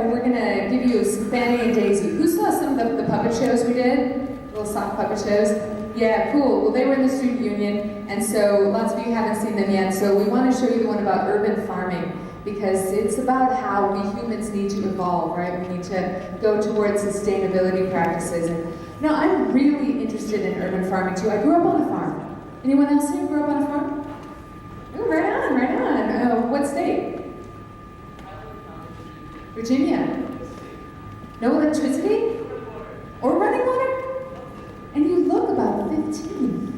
we're gonna give you some Fanny and Daisy. Who saw some of the puppet shows we did? Little soft puppet shows? Yeah, cool. Well, they were in the student union, and so lots of you haven't seen them yet, so we want to show you the one about urban farming, because it's about how we humans need to evolve, right? We need to go towards sustainability practices. And you know, I'm really interested in urban farming too. I grew up on a farm. Anyone else here grew up on a farm? Ooh, right on, right on. What state? Virginia. No electricity? Or running water? And you look about 15.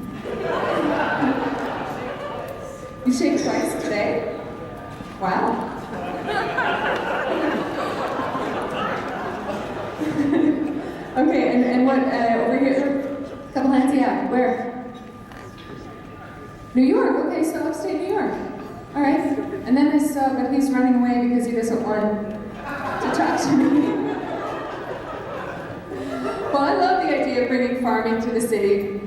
You shaved twice today? Wow. Okay, and what, over here, a couple hands, yeah, where? New York, okay, so upstate New York. All right, and then I saw, but he's running away because he doesn't want to talk to me. Well, I love the idea of bringing farming to the city.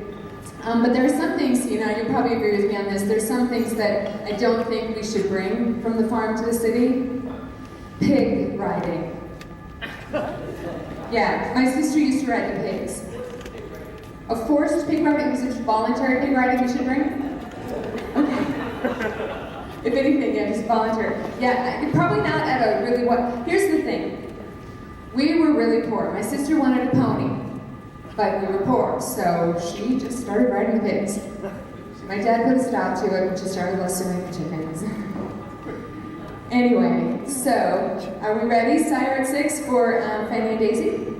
But there are some things, you know, you probably agree with me on this, there's some things that I don't think we should bring from the farm to the city. Pig riding. Yeah, my sister used to ride the pigs. A forced pig riding, was it voluntary pig riding we should bring? Okay. If anything, yeah, just voluntary. Yeah, probably not at a really what. Here's the thing. We were really poor. My sister wanted a pony, but we were poor, so she just started riding the pigs. My dad put a stop to it when she started lustering the chickens. Anyway, so are we ready? Sire at 6 for Fanny and Daisy?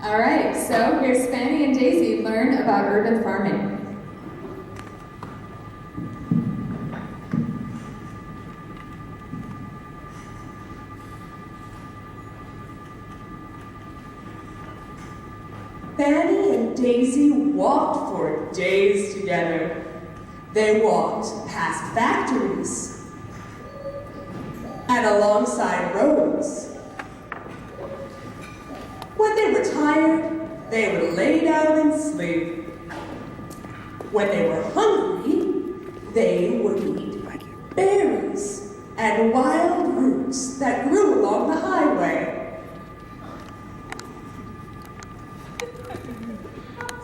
All right, so here's Fanny and Daisy learn about urban farming. Fanny and Daisy walked for days together. They walked past factories and alongside roads. When they were tired, they would lay down and sleep. When they were hungry, they would eat berries and wild roots that grew along the highway.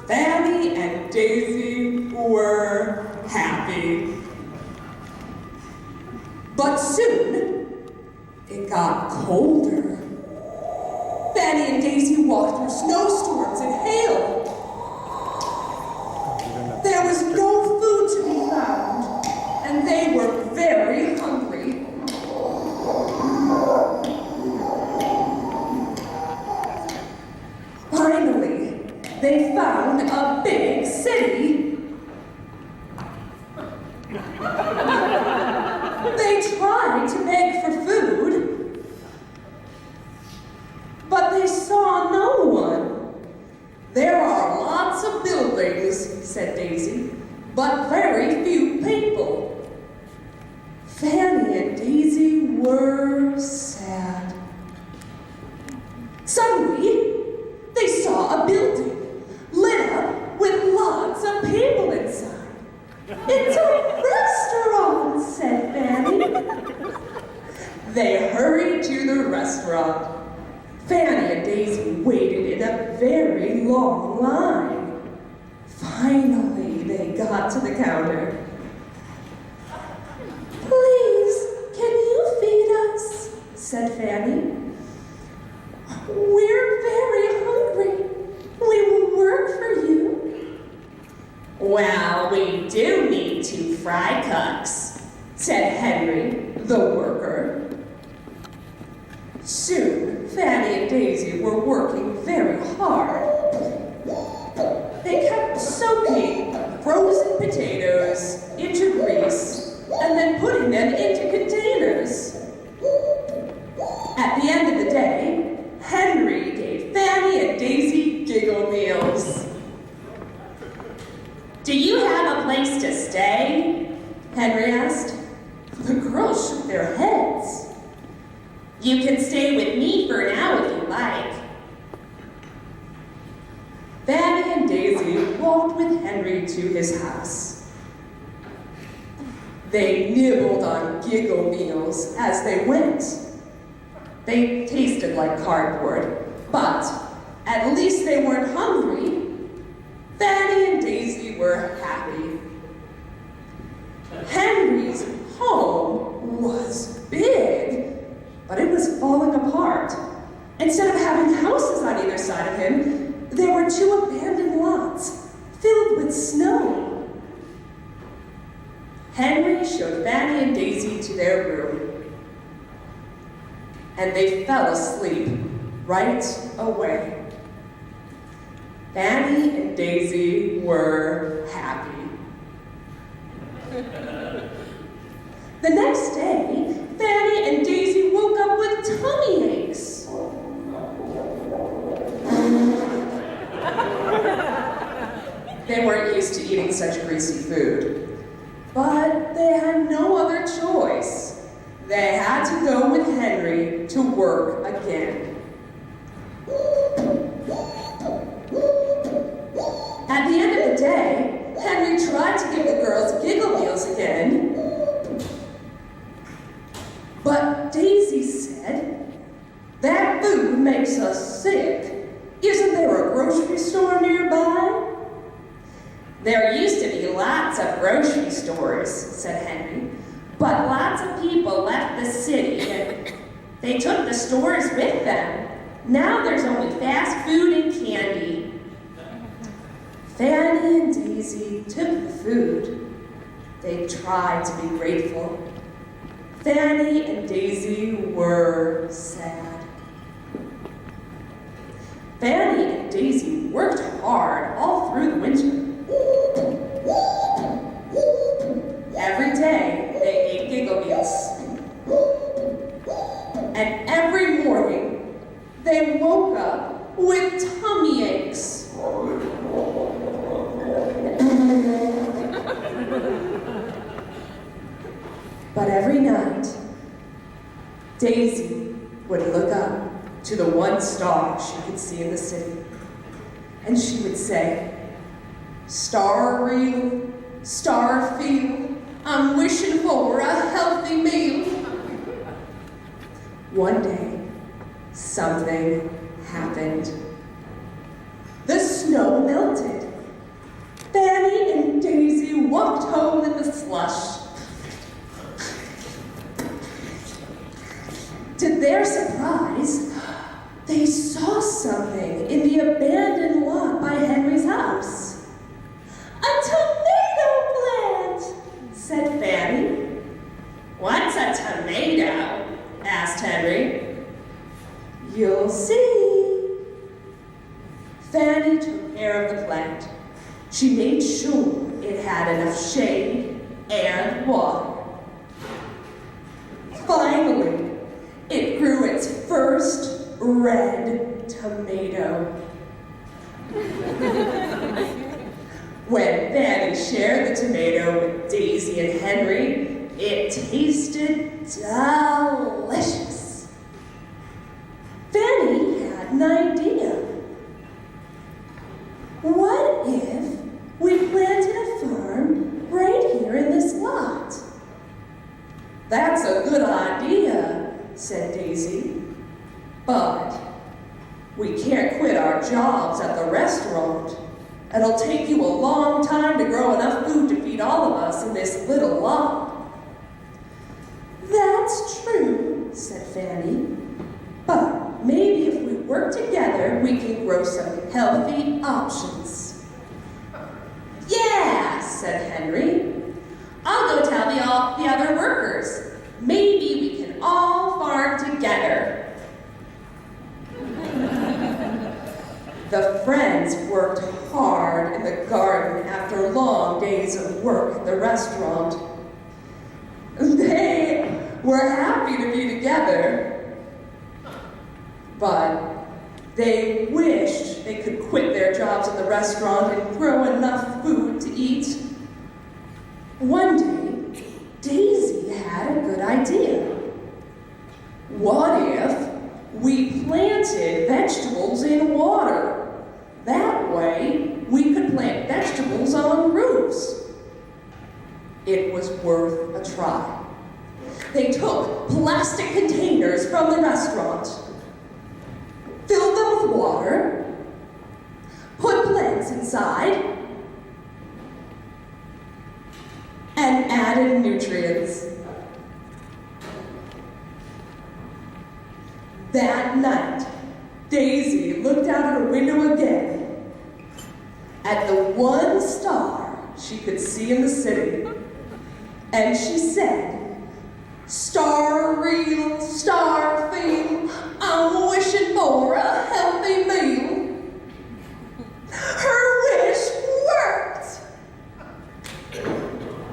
Fanny and Daisy were happy. But soon, it got colder. Fanny and Daisy walked through snowstorms and hail. There was no food to be found, and they were very hungry. Finally, they found a big city. They tried to beg for food, but they saw no one. There are lots of buildings, said Daisy, but very few people. Fanny and Daisy were sad. Suddenly, they saw a building lit up with lots of people inside. It's a restaurant, said Fanny. They hurried to the restaurant. Fanny and Daisy waited in a very long line. Finally, they got to the counter. Please, can you feed us? Said Fanny. We're very hungry. We will work for you. Well, we do need 2 fry cooks, said Henry, the worker. Soon, Fanny and Daisy were working very hard. They kept soaking frozen potatoes into grease and then putting them into containers. At the end of the day, Henry gave Fanny and Daisy giggle meals. Do you have a place to stay? Henry asked. The girls shook their heads. You can stay with me for now if you like. Fanny and Daisy walked with Henry to his house. They nibbled on giggle meals as they went. They tasted like cardboard, but at least they weren't hungry. Fanny and Daisy were happy. Henry's home was big, but it was falling apart. Instead of having houses on either side of him, there were 2 abandoned lots filled with snow. Henry showed Fanny and Daisy to their room, and they fell asleep right away. Fanny and Daisy were happy. The next day, Fanny and Daisy woke up with tummy aches. They weren't used to eating such greasy food, but they had no other choice. They had to go with Henry to work again. At the end of the day, Henry tried to give the girls giggle meals again, but Daisy said, "That food makes us sick. Isn't there a grocery store nearby?" "There used to be lots of grocery stores," said Henry, "but lots of people left the city and they took the stores with them. Now there's only fast food and candy." Fanny and Daisy took the food. They tried to be grateful. Fanny and Daisy were sad. Fanny and Daisy worked hard all through the winter. Every day, they ate giggle meals. And every morning, they woke up with tummy aches. But every night, Daisy would look up to the one star she could see in the city, and she would say, "Star real, star field, I'm wishing for a healthy meal." One day, something happened. The snow melted. Fanny and Daisy walked home in the slush. To their surprise, they saw something in the abandoned lot by Henry's house. "A tomato plant," said Fanny. "What's a tomato?" asked Henry. "You'll see." Fanny took care of the plant. She made sure it had enough shade and water. Finally, it grew its first red tomato. When Fanny shared the tomato with Daisy and Henry, it tasted delicious. Fanny had an idea. What if we planted a farm right here in this lot? "That's a good idea," said Daisy. "But we can't quit our jobs at the restaurant. It'll take you a long time to grow enough food to feed all of us in this little lot." "That's true," said Fanny. "But maybe if we work together, we can grow some healthy options." "Yeah," said Henry. "I'll go tell the other workers. Maybe we can all farm together." The friends worked hard in the garden after long days of work at the restaurant. They were happy to be together, but they wished they could quit their jobs at the restaurant and grow enough food to eat. One day, Daisy had a good idea. "What if we planted vegetables in water? That way, we could plant vegetables on roofs." It was worth a try. They took plastic containers from the restaurant, filled them with water, put plants inside, and added nutrients. That night, Daisy looked out her window again at the one star she could see in the city, and she said, "Star real, star feel, I'm wishing for a healthy meal." Her wish worked.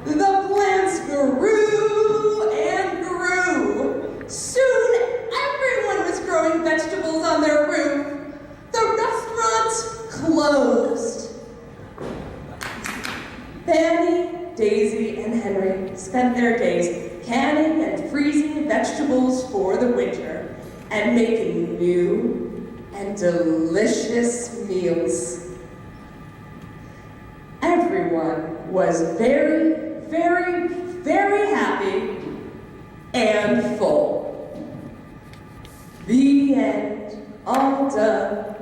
The plants grew and grew. Soon everyone was growing vegetables on their roof. The restaurant closed. Fanny, Daisy, and Henry spent their days canning and freezing vegetables for the winter and making new and delicious meals. Everyone was very, very, very happy and full. The end. All done.